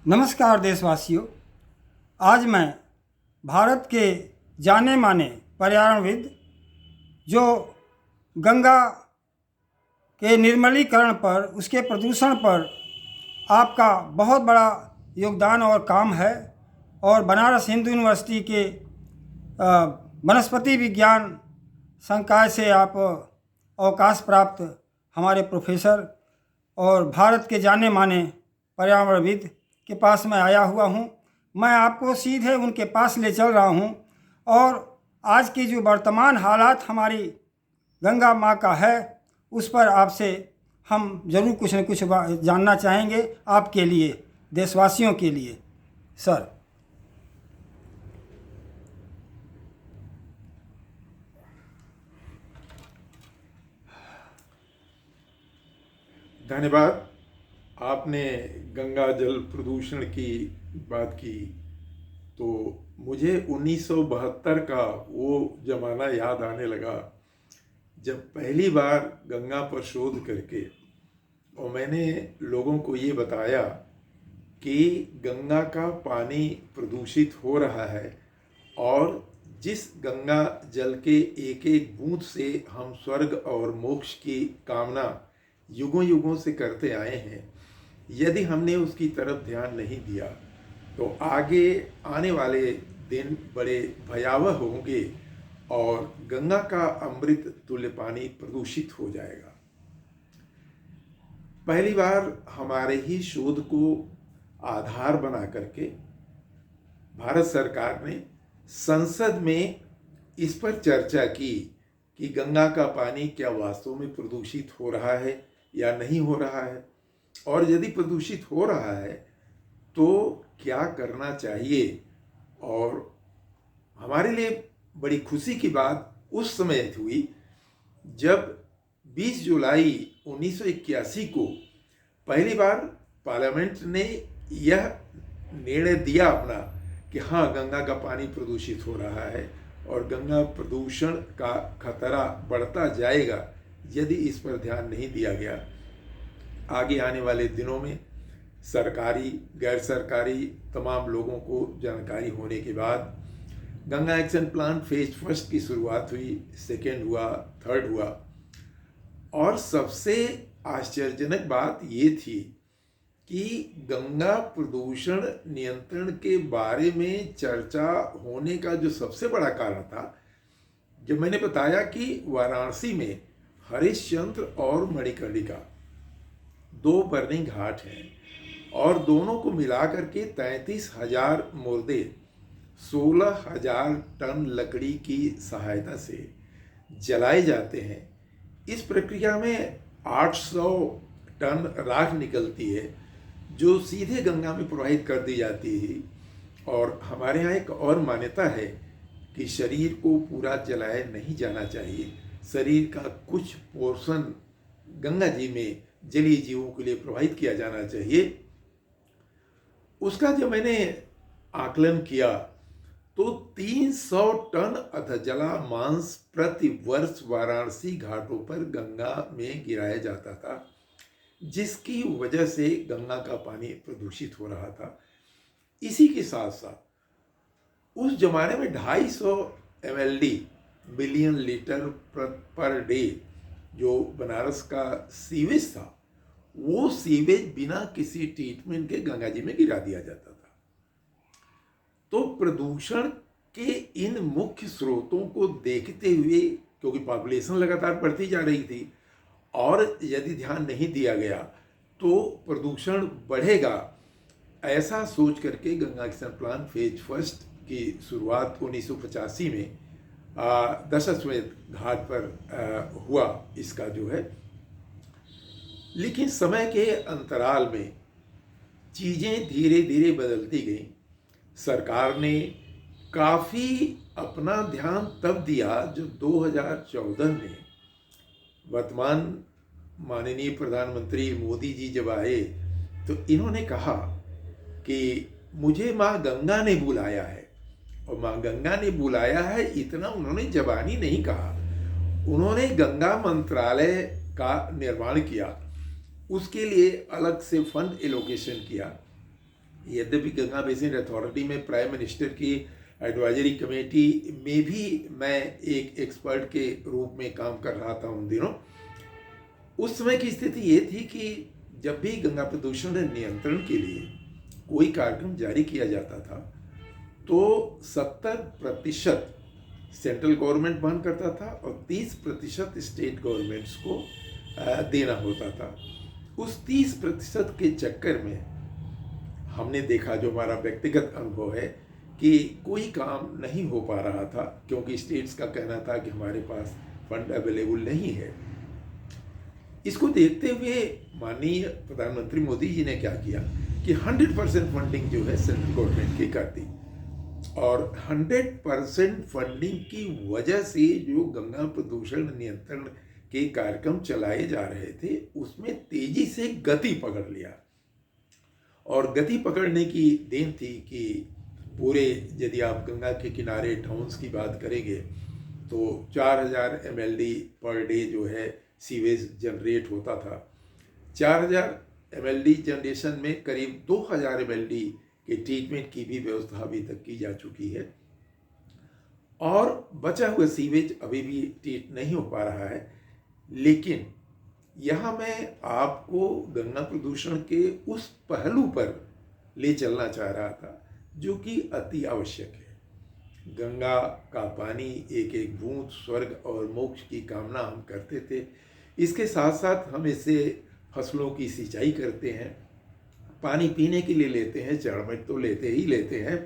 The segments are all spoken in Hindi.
नमस्कार देशवासियों। आज मैं भारत के जाने माने पर्यावरणविद जो गंगा के निर्मलीकरण पर, उसके प्रदूषण पर आपका बहुत बड़ा योगदान और काम है, और बनारस हिंदू यूनिवर्सिटी के वनस्पति विज्ञान संकाय से आप अवकाश प्राप्त हमारे प्रोफेसर और भारत के जाने माने पर्यावरणविद के पास मैं आया हुआ हूँ। मैं आपको सीधे उनके पास ले चल रहा हूँ और आज की जो वर्तमान हालात हमारी गंगा माँ का है उस पर आपसे हम ज़रूर कुछ न कुछ जानना चाहेंगे, आपके लिए, देशवासियों के लिए। सर। धन्यवाद। आपने गंगा जल प्रदूषण की बात की तो मुझे 1972 का वो ज़माना याद आने लगा जब पहली बार गंगा पर शोध करके और मैंने लोगों को ये बताया कि गंगा का पानी प्रदूषित हो रहा है और जिस गंगा जल के एक एक बूंद से हम स्वर्ग और मोक्ष की कामना युगों युगों से करते आए हैं, यदि हमने उसकी तरफ ध्यान नहीं दिया तो आगे आने वाले दिन बड़े भयावह होंगे और गंगा का अमृत तुल्य पानी प्रदूषित हो जाएगा। पहली बार हमारे ही शोध को आधार बना करके भारत सरकार ने संसद में इस पर चर्चा की कि गंगा का पानी क्या वास्तव में प्रदूषित हो रहा है या नहीं हो रहा है, और यदि प्रदूषित हो रहा है तो क्या करना चाहिए। और हमारे लिए बड़ी खुशी की बात उस समय हुई जब 20 जुलाई 1981 को पहली बार पार्लियामेंट ने यह निर्णय दिया अपना कि हाँ, गंगा का पानी प्रदूषित हो रहा है और गंगा प्रदूषण का खतरा बढ़ता जाएगा यदि इस पर ध्यान नहीं दिया गया। आगे आने वाले दिनों में सरकारी गैर सरकारी तमाम लोगों को जानकारी होने के बाद Ganga action plan phase first की शुरुआत हुई, सेकेंड हुआ, थर्ड हुआ। और सबसे आश्चर्यजनक बात ये थी कि गंगा प्रदूषण नियंत्रण के बारे में चर्चा होने का जो सबसे बड़ा कारण था, जब मैंने बताया कि वाराणसी में हरिश्चंद्र और मणिकर्णिका दो बर्निंग घाट हैं और दोनों को मिलाकर के 33,000 मुर्दे 16,000 टन लकड़ी की सहायता से जलाए जाते हैं। इस प्रक्रिया में 800 टन राख निकलती है जो सीधे गंगा में प्रवाहित कर दी जाती है। और हमारे यहाँ एक और मान्यता है कि शरीर को पूरा जलाया नहीं जाना चाहिए, शरीर का कुछ पोर्शन गंगा जी में जलीय जीवों के लिए प्रवाहित किया जाना चाहिए। उसका जब मैंने आकलन किया तो 300 टन अधजला मांस प्रति वर्ष वाराणसी घाटों पर गंगा में गिराया जाता था, जिसकी वजह से गंगा का पानी प्रदूषित हो रहा था। इसी के साथ साथ उस जमाने में 250 MLD billion litre per day जो बनारस का सीवेज था, वो सीवेज बिना किसी ट्रीटमेंट के गंगा जी में गिरा दिया जाता था। तो प्रदूषण के इन मुख्य स्रोतों को देखते हुए, क्योंकि पॉपुलेशन लगातार बढ़ती जा रही थी और यदि ध्यान नहीं दिया गया तो प्रदूषण बढ़ेगा, ऐसा सोच करके Ganga action plan phase first की शुरुआत 1985 में दशाश्वमेध घाट पर हुआ इसका जो है। लेकिन समय के अंतराल में चीज़ें धीरे धीरे बदलती गई। सरकार ने काफ़ी अपना ध्यान तब दिया जब 2014 में वर्तमान माननीय प्रधानमंत्री मोदी जी जब आए तो इन्होंने कहा कि मुझे माँ गंगा ने बुलाया है। और माँ गंगा ने बुलाया है इतना उन्होंने जबानी नहीं कहा, उन्होंने गंगा मंत्रालय का निर्माण किया, उसके लिए अलग से फंड एलोकेशन किया। यद्यपि गंगा बेसिन अथॉरिटी में प्राइम मिनिस्टर की एडवाइजरी कमेटी में भी मैं एक एक्सपर्ट के रूप में काम कर रहा था उन दिनों। उस समय की स्थिति ये थी कि जब भी गंगा प्रदूषण नियंत्रण के लिए कोई कार्यक्रम जारी किया जाता था तो 70% सेंट्रल गवर्नमेंट वहन करता था और 30% स्टेट गवर्नमेंट्स को देना होता था। उस 30% के चक्कर में हमने देखा, जो हमारा व्यक्तिगत अनुभव है, कि कोई काम नहीं हो पा रहा था क्योंकि स्टेट्स का कहना था कि हमारे पास फंड अवेलेबल नहीं है। इसको देखते हुए माननीय प्रधानमंत्री मोदी जी ने क्या किया कि 100% फंडिंग जो है सेंट्रल गवर्नमेंट की कर दी, और 100% फंडिंग की वजह से जो गंगा प्रदूषण नियंत्रण के कार्यक्रम चलाए जा रहे थे उसमें तेजी से गति पकड़ लिया। और गति पकड़ने की देन थी कि पूरे, यदि आप गंगा के किनारे टाउन्स की बात करेंगे तो 4000 MLD पर डे जो है सीवेज जनरेट होता था। 4000 MLD जनरेशन में करीब 2000 MLD के ट्रीटमेंट की भी व्यवस्था अभी तक की जा चुकी है, और बचा हुआ सीवेज अभी भी ट्रीट नहीं हो पा रहा है। लेकिन यहाँ मैं आपको गंगा प्रदूषण के उस पहलू पर ले चलना चाह रहा था जो कि अति आवश्यक है। गंगा का पानी एक एक बूंद स्वर्ग और मोक्ष की कामना हम करते थे। इसके साथ साथ हम इससे फसलों की सिंचाई करते हैं, पानी पीने के लिए लेते हैं, चढ़मट तो लेते ही लेते हैं,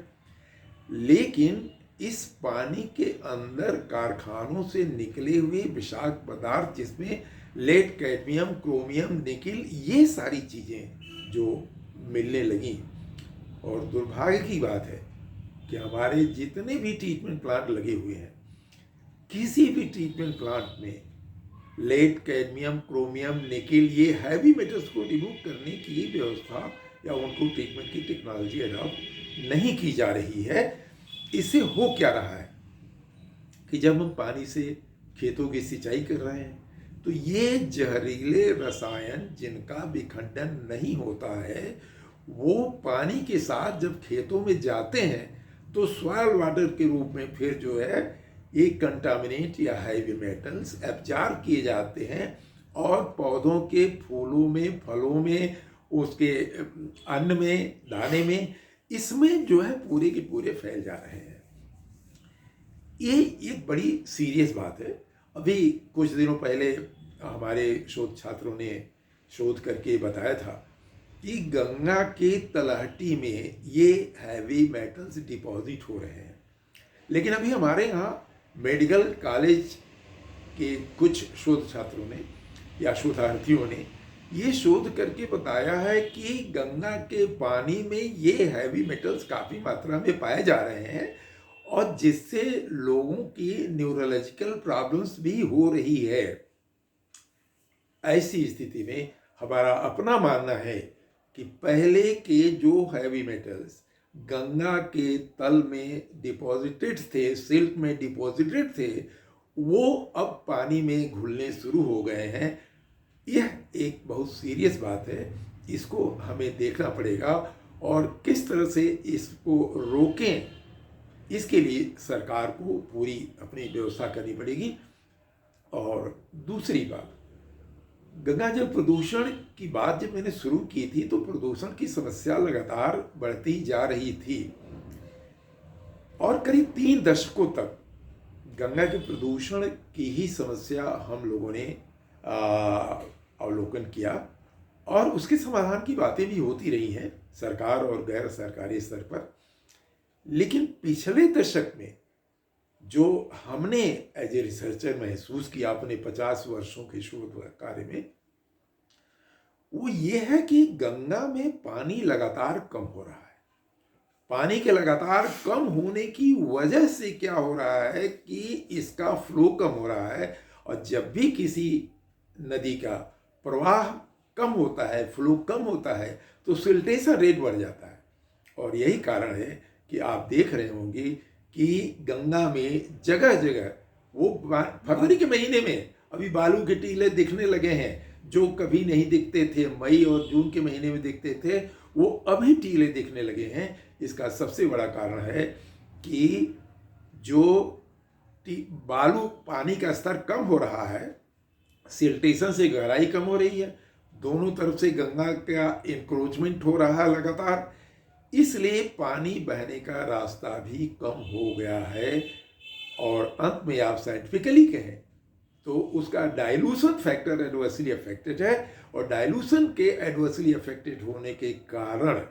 लेकिन इस पानी के अंदर कारखानों से निकले हुए विषाक्त पदार्थ, जिसमें लेड, कैडमियम, क्रोमियम, निकिल, ये सारी चीज़ें जो मिलने लगी। और दुर्भाग्य की बात है कि हमारे जितने भी ट्रीटमेंट प्लांट लगे हुए हैं, किसी भी ट्रीटमेंट प्लांट में लेड, कैडमियम, क्रोमियम, निकिल, ये हैवी मेटल्स को रिमूव करने की व्यवस्था या उनको ट्रीटमेंट की टेक्नोलॉजी अडॉप्ट नहीं की जा रही है। इससे हो क्या रहा है कि जब हम पानी से खेतों की सिंचाई कर रहे हैं तो ये जहरीले रसायन जिनका विखंडन नहीं होता है वो पानी के साथ जब खेतों में जाते हैं तो सॉइल वाटर के रूप में फिर जो है एक कंटामिनेट या हैवी मेटल्स एब्जॉर्ब किए जाते हैं और पौधों के फूलों में, फलों में, उसके अन्न में, दाने में, इसमें जो है पूरे के पूरे फैल जा रहे हैं। ये एक बड़ी सीरियस बात है। अभी कुछ दिनों पहले हमारे शोध छात्रों ने शोध करके बताया था कि गंगा के तलहटी में ये हैवी मेटल्स डिपॉजिट हो रहे हैं। लेकिन अभी हमारे यहाँ मेडिकल कॉलेज के कुछ शोध छात्रों ने या शोधार्थियों ने ये शोध करके बताया है कि गंगा के पानी में ये हैवी मेटल्स काफ़ी मात्रा में पाए जा रहे हैं, और जिससे लोगों की न्यूरोलॉजिकल प्रॉब्लम्स भी हो रही है। ऐसी स्थिति में हमारा अपना मानना है कि पहले के जो हैवी मेटल्स गंगा के तल में डिपॉजिटेड थे, सिल्ट में डिपॉजिटेड थे, वो अब पानी में घुलने शुरू हो गए हैं। यह एक बहुत सीरियस बात है, इसको हमें देखना पड़ेगा और किस तरह से इसको रोकें, इसके लिए सरकार को पूरी अपनी व्यवस्था करनी पड़ेगी। और दूसरी बात, गंगा जल प्रदूषण की बात जब मैंने शुरू की थी तो प्रदूषण की समस्या लगातार बढ़ती जा रही थी, और करीब 3 दशकों तक गंगा के प्रदूषण की ही समस्या हम लोगों ने अवलोकन किया, और उसके समाधान की बातें भी होती रही हैं सरकार और गैर सरकारी स्तर पर। लेकिन पिछले दशक में जो हमने एज ए रिसर्चर महसूस किया अपने 50 वर्षों के शोध कार्य में, वो ये है कि गंगा में पानी लगातार कम हो रहा है। पानी के लगातार कम होने की वजह से क्या हो रहा है कि इसका फ्लो कम हो रहा है, और जब भी किसी नदी का प्रवाह कम होता है, फ्लो कम होता है, तो सिल्टेशन रेट बढ़ जाता है। और यही कारण है कि आप देख रहे होंगे कि गंगा में जगह जगह वो फरवरी के महीने में अभी बालू के टीले दिखने लगे हैं, जो कभी नहीं दिखते थे, मई और जून के महीने में दिखते थे, वो अभी टीले दिखने लगे हैं। इसका सबसे बड़ा कारण है कि जो बालू पानी का स्तर कम हो रहा है, सिल्टेशन से गहराई कम हो रही है, दोनों तरफ से गंगा का इंक्रोचमेंट हो रहा है लगातार, इसलिए पानी बहने का रास्ता भी कम हो गया है। और अंत में आप साइंटिफिकली कहें तो उसका डाइल्यूशन फैक्टर एडवर्सली अफेक्टेड है, और डाइल्यूशन के एडवर्सली अफेक्टेड होने के कारण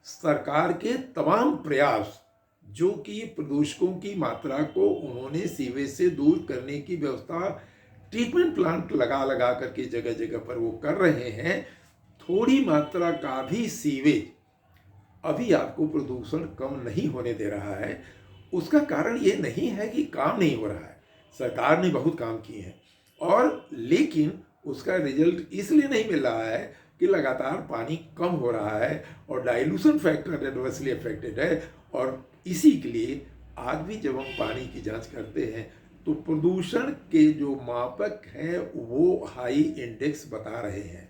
सरकार के तमाम प्रयास, जो कि प्रदूषकों की मात्रा को उन्होंने सीवेज से दूर करने की व्यवस्था ट्रीटमेंट प्लांट लगा लगा करके जगह जगह पर वो कर रहे हैं, थोड़ी मात्रा का भी सीवेज अभी आपको प्रदूषण कम नहीं होने दे रहा है। उसका कारण ये नहीं है कि काम नहीं हो रहा है, सरकार ने बहुत काम किए हैं, और लेकिन उसका रिजल्ट इसलिए नहीं मिल रहा है कि लगातार पानी कम हो रहा है और डाइल्यूशन फैक्टर एडवर्सली अफेक्टेड है। और इसी के लिए आज भी जब हम पानी की जांच करते हैं तो प्रदूषण के जो मापक हैं वो हाई इंडेक्स बता रहे हैं।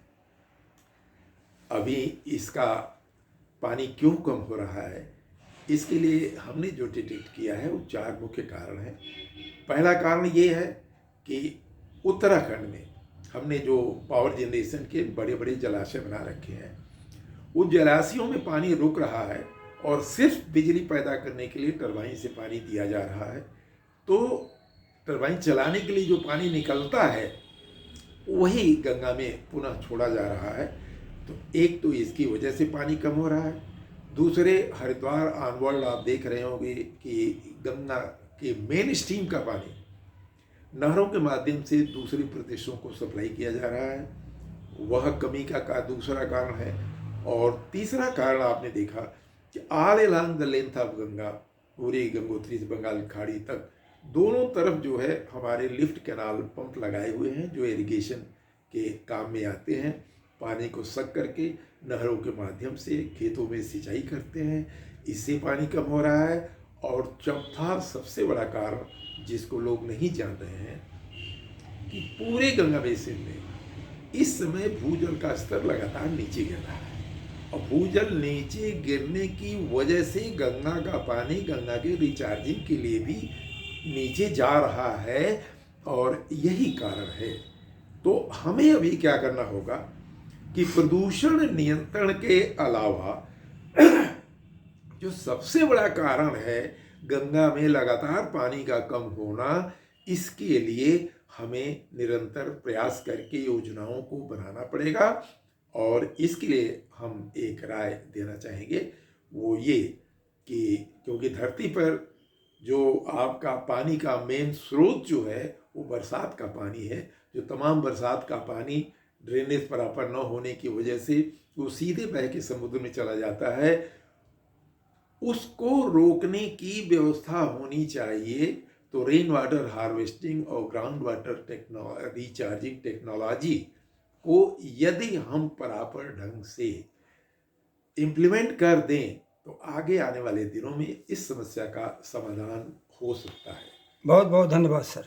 अभी इसका पानी क्यों कम हो रहा है, इसके लिए हमने जो डिटेक्ट किया है वो 4 मुख्य कारण हैं। पहला कारण ये है कि उत्तराखंड में हमने जो पावर जनरेशन के बड़े बड़े जलाशय बना रखे हैं, उन जलाशयों में पानी रुक रहा है और सिर्फ बिजली पैदा करने के लिए टरबाइन से पानी दिया जा रहा है। तो टरबाइन चलाने के लिए जो पानी निकलता है वही गंगा में पुनः छोड़ा जा रहा है। तो एक तो इसकी वजह से पानी कम हो रहा है। दूसरे, हरिद्वार ऑनवर्ल्ड आप देख रहे होंगे कि गंगा के मेन स्ट्रीम का पानी नहरों के माध्यम से दूसरे प्रदेशों को सप्लाई किया जा रहा है, वह कमी का दूसरा कारण है। और तीसरा कारण आपने देखा कि all along the length of Ganga, पूरी गंगोत्री से बंगाल खाड़ी तक दोनों तरफ जो है हमारे लिफ्ट कैनाल पंप लगाए हुए हैं, जो इरिगेशन के काम में आते हैं, पानी को सक करके नहरों के माध्यम से खेतों में सिंचाई करते हैं, इससे पानी कम हो रहा है। और चौथा सबसे बड़ा कारण जिसको लोग नहीं जान रहे हैं कि पूरे गंगा बेसिन में इस समय भूजल का स्तर लगातार नीचे गिर रहा है, और भूजल नीचे गिरने की वजह से गंगा का पानी गंगा के रिचार्जिंग के लिए भी नीचे जा रहा है, और यही कारण है। तो हमें अभी क्या करना होगा कि प्रदूषण नियंत्रण के अलावा जो सबसे बड़ा कारण है गंगा में लगातार पानी का कम होना, इसके लिए हमें निरंतर प्रयास करके योजनाओं को बनाना पड़ेगा। और इसके लिए हम एक राय देना चाहेंगे, वो ये कि क्योंकि धरती पर जो आपका पानी का मेन स्रोत जो है वो बरसात का पानी है, जो तमाम बरसात का पानी ड्रेनेज प्रॉपर न होने की वजह से वो सीधे बह के समुद्र में चला जाता है, उसको रोकने की व्यवस्था होनी चाहिए। तो रेन वाटर हार्वेस्टिंग और ग्राउंड वाटर रिचार्जिंग टेक्नोलॉजी को यदि हम प्रॉपर ढंग से इम्प्लीमेंट कर दें तो आगे आने वाले दिनों में इस समस्या का समाधान हो सकता है। बहुत बहुत धन्यवाद सर।